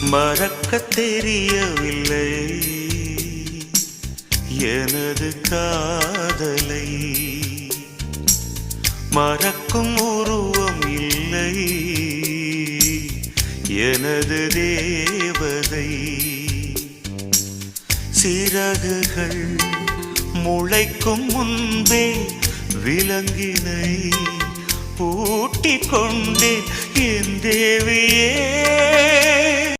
மறக்கத் தெரியவில்லை எனது காதலை, மறக்கும் உருவம் இல்லை எனது தேவதை. சிறகுகள் முளைக்கும் முன்பே விலங்கினை பூட்டிக் கொண்டேன் என் தேவியே.